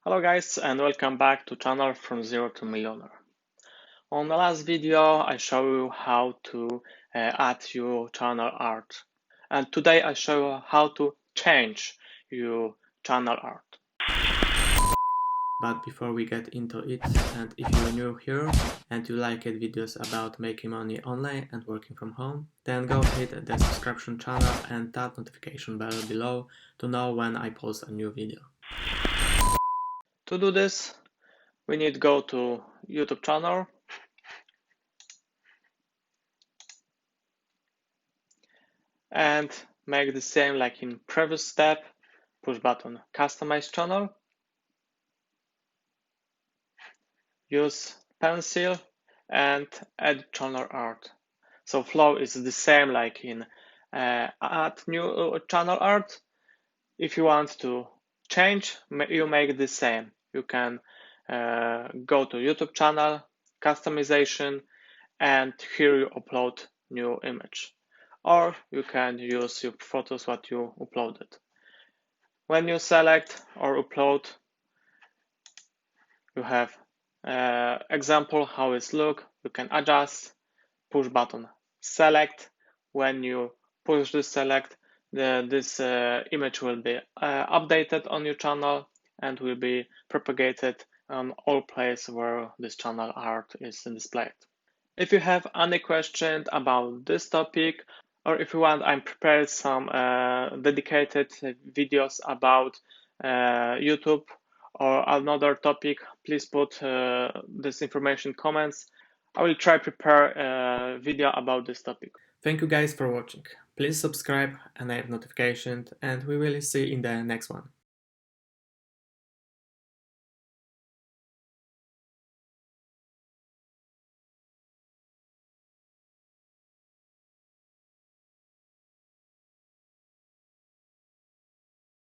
Hello guys and welcome back to channel from Zero to Millionaire. On the last video I show you how to add your channel art, and today I show you how to change your channel art. But before we get into it, and if you're new here and you like videos about making money online and working from home, then go hit the subscription channel and that notification bell below to know when I post a new video. To do this, we need to go to YouTube channel and make the same like in previous step. Push button customize channel, use pencil and add channel art. So flow is the same like in add new channel art. If you want to change, you make the same. You can go to YouTube channel, customization, and here you upload new image. Or you can use your photos what you uploaded. When you select or upload, you have example how it look. You can adjust, push button select. When you push the select, this image will be updated on your channel and will be propagated on all places where this channel art is displayed. If you have any question about this topic, or if you want, I'm prepared some dedicated videos about YouTube or another topic. Please put this information comments. I will try prepare a video about this topic. Thank you guys for watching. Please subscribe, enable notifications, and we will see you in the next one.